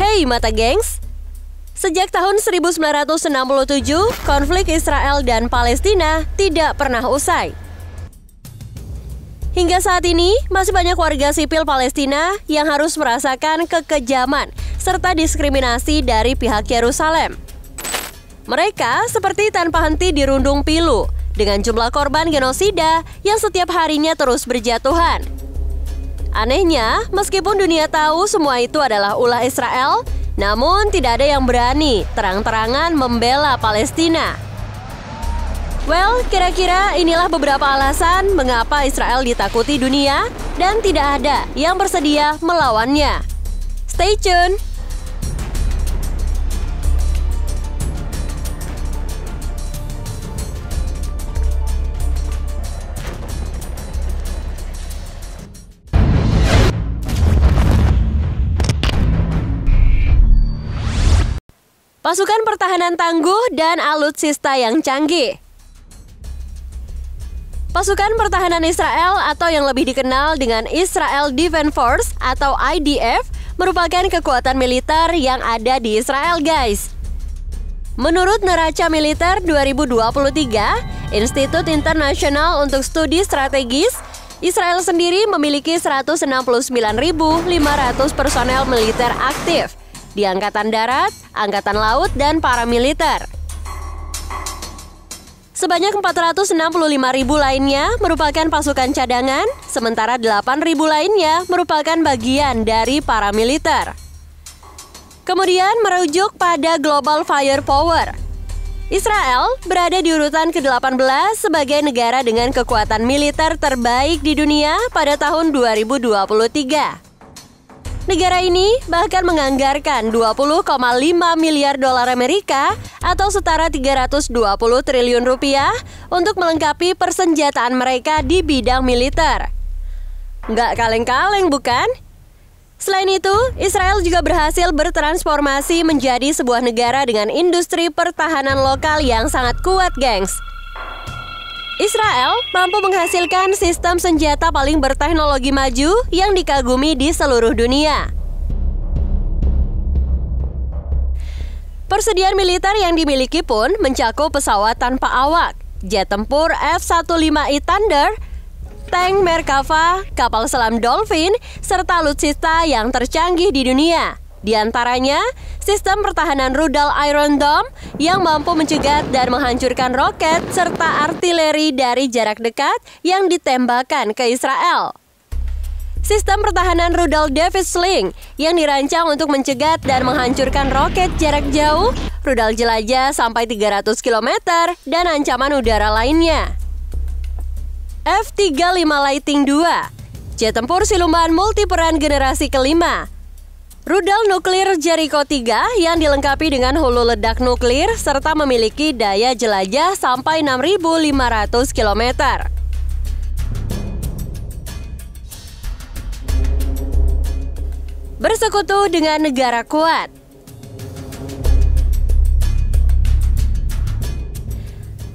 Hey mata gengs, sejak tahun 1967, konflik Israel dan Palestina tidak pernah usai. Hingga saat ini, masih banyak warga sipil Palestina yang harus merasakan kekejaman serta diskriminasi dari pihak Yerusalem. Mereka seperti tanpa henti dirundung pilu dengan jumlah korban genosida yang setiap harinya terus berjatuhan. Anehnya, meskipun dunia tahu semua itu adalah ulah Israel, namun tidak ada yang berani terang-terangan membela Palestina. Well, kira-kira inilah beberapa alasan mengapa Israel ditakuti dunia dan tidak ada yang bersedia melawannya. Stay tune! Pasukan pertahanan tangguh dan alutsista yang canggih. Pasukan pertahanan Israel atau yang lebih dikenal dengan Israel Defense Force atau IDF merupakan kekuatan militer yang ada di Israel, guys. Menurut neraca militer 2023, Institut Internasional untuk Studi Strategis, Israel sendiri memiliki 169.500 personel militer aktif di Angkatan Darat, Angkatan Laut, dan paramiliter. Sebanyak 465.000 lainnya merupakan pasukan cadangan, sementara 8.000 lainnya merupakan bagian dari paramiliter. Kemudian merujuk pada Global Firepower. Israel berada di urutan ke-18 sebagai negara dengan kekuatan militer terbaik di dunia pada tahun 2023. Negara ini bahkan menganggarkan 20,5 miliar dolar Amerika atau setara 320 triliun rupiah untuk melengkapi persenjataan mereka di bidang militer. Nggak kaleng-kaleng bukan? Selain itu, Israel juga berhasil bertransformasi menjadi sebuah negara dengan industri pertahanan lokal yang sangat kuat, gengs. Israel mampu menghasilkan sistem senjata paling berteknologi maju yang dikagumi di seluruh dunia. Persediaan militer yang dimiliki pun mencakup pesawat tanpa awak, jet tempur F-15I Thunder, tank Merkava, kapal selam Dolphin, serta alutsista yang tercanggih di dunia. Di antaranya, sistem pertahanan rudal Iron Dome yang mampu mencegat dan menghancurkan roket serta artileri dari jarak dekat yang ditembakkan ke Israel. Sistem pertahanan rudal David's Sling yang dirancang untuk mencegat dan menghancurkan roket jarak jauh, rudal jelajah sampai 300 km, dan ancaman udara lainnya. F-35 Lightning II, jet tempur siluman multiperan generasi kelima. Rudal nuklir Jericho 3 yang dilengkapi dengan hulu ledak nuklir serta memiliki daya jelajah sampai 6.500 km. Bersekutu dengan negara kuat.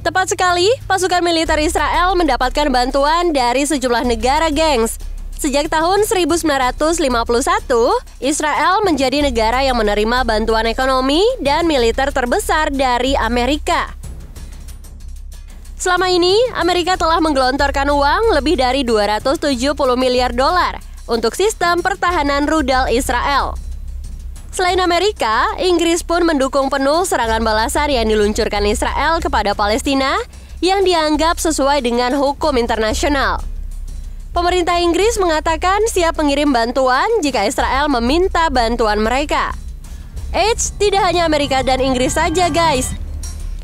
Tepat sekali, pasukan militer Israel mendapatkan bantuan dari sejumlah negara, gengs. Sejak tahun 1951, Israel menjadi negara yang menerima bantuan ekonomi dan militer terbesar dari Amerika. Selama ini, Amerika telah menggelontorkan uang lebih dari 270 miliar dolar untuk sistem pertahanan rudal Israel. Selain Amerika, Inggris pun mendukung penuh serangan balasan yang diluncurkan Israel kepada Palestina yang dianggap sesuai dengan hukum internasional. Pemerintah Inggris mengatakan siap mengirim bantuan jika Israel meminta bantuan mereka. Eits, tidak hanya Amerika dan Inggris saja, guys.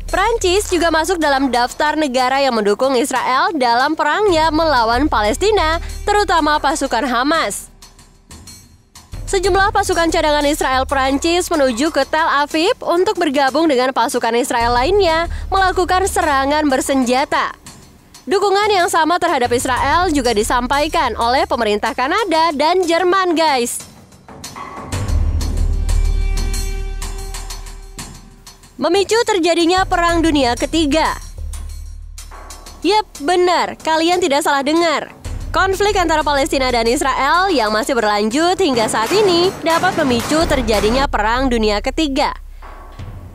Prancis juga masuk dalam daftar negara yang mendukung Israel dalam perangnya melawan Palestina, terutama pasukan Hamas. Sejumlah pasukan cadangan Israel Prancis menuju ke Tel Aviv untuk bergabung dengan pasukan Israel lainnya melakukan serangan bersenjata. Dukungan yang sama terhadap Israel juga disampaikan oleh pemerintah Kanada dan Jerman, guys. Memicu terjadinya Perang Dunia Ketiga. Yep, benar, kalian tidak salah dengar. Konflik antara Palestina dan Israel yang masih berlanjut hingga saat ini dapat memicu terjadinya Perang Dunia Ketiga.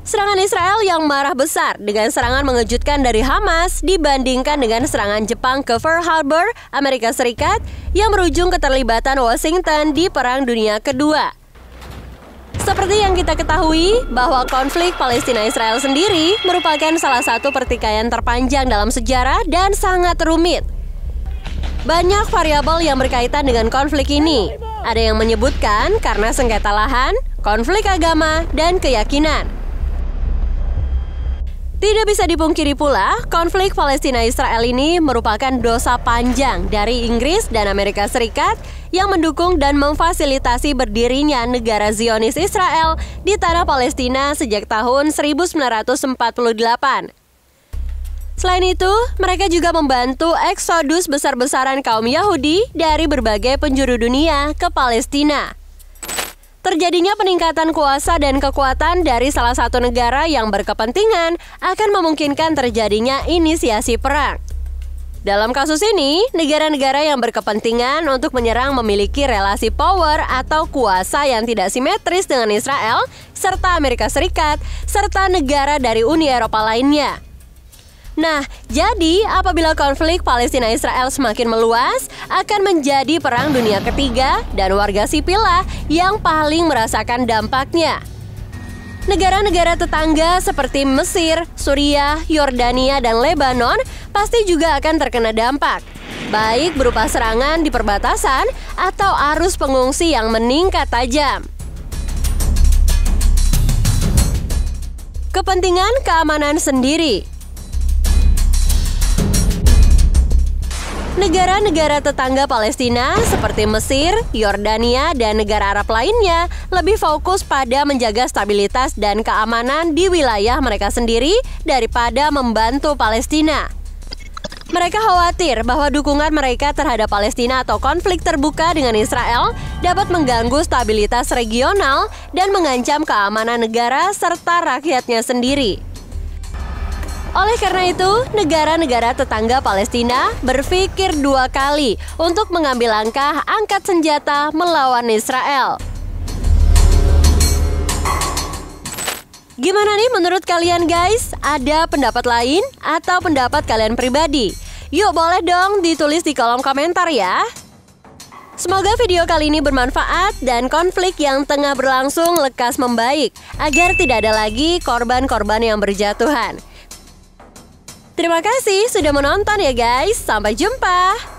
Serangan Israel yang marah besar dengan serangan mengejutkan dari Hamas dibandingkan dengan serangan Jepang ke Pearl Harbor, Amerika Serikat yang berujung keterlibatan Washington di Perang Dunia Kedua. Seperti yang kita ketahui bahwa konflik Palestina-Israel sendiri merupakan salah satu pertikaian terpanjang dalam sejarah dan sangat rumit. Banyak variabel yang berkaitan dengan konflik ini. Ada yang menyebutkan karena sengketa lahan, konflik agama, dan keyakinan. Tidak bisa dipungkiri pula, konflik Palestina-Israel ini merupakan dosa panjang dari Inggris dan Amerika Serikat yang mendukung dan memfasilitasi berdirinya negara Zionis Israel di tanah Palestina sejak tahun 1948. Selain itu, mereka juga membantu eksodus besar-besaran kaum Yahudi dari berbagai penjuru dunia ke Palestina. Terjadinya peningkatan kuasa dan kekuatan dari salah satu negara yang berkepentingan akan memungkinkan terjadinya inisiasi perang. Dalam kasus ini, negara-negara yang berkepentingan untuk menyerang memiliki relasi power atau kuasa yang tidak simetris dengan Israel, serta Amerika Serikat, serta negara dari Uni Eropa lainnya. Nah, jadi apabila konflik Palestina-Israel semakin meluas, akan menjadi Perang Dunia Ketiga dan warga sipil lah yang paling merasakan dampaknya. Negara-negara tetangga seperti Mesir, Suriah, Yordania, dan Lebanon pasti juga akan terkena dampak, baik berupa serangan di perbatasan atau arus pengungsi yang meningkat tajam. Kepentingan keamanan sendiri. Negara-negara tetangga Palestina seperti Mesir, Yordania, dan negara Arab lainnya lebih fokus pada menjaga stabilitas dan keamanan di wilayah mereka sendiri daripada membantu Palestina. Mereka khawatir bahwa dukungan mereka terhadap Palestina atau konflik terbuka dengan Israel dapat mengganggu stabilitas regional dan mengancam keamanan negara serta rakyatnya sendiri. Oleh karena itu, negara-negara tetangga Palestina berpikir dua kali untuk mengambil langkah angkat senjata melawan Israel. Gimana nih menurut kalian guys? Ada pendapat lain atau pendapat kalian pribadi? Yuk boleh dong ditulis di kolom komentar ya. Semoga video kali ini bermanfaat dan konflik yang tengah berlangsung lekas membaik agar tidak ada lagi korban-korban yang berjatuhan. Terima kasih sudah menonton ya guys. Sampai jumpa.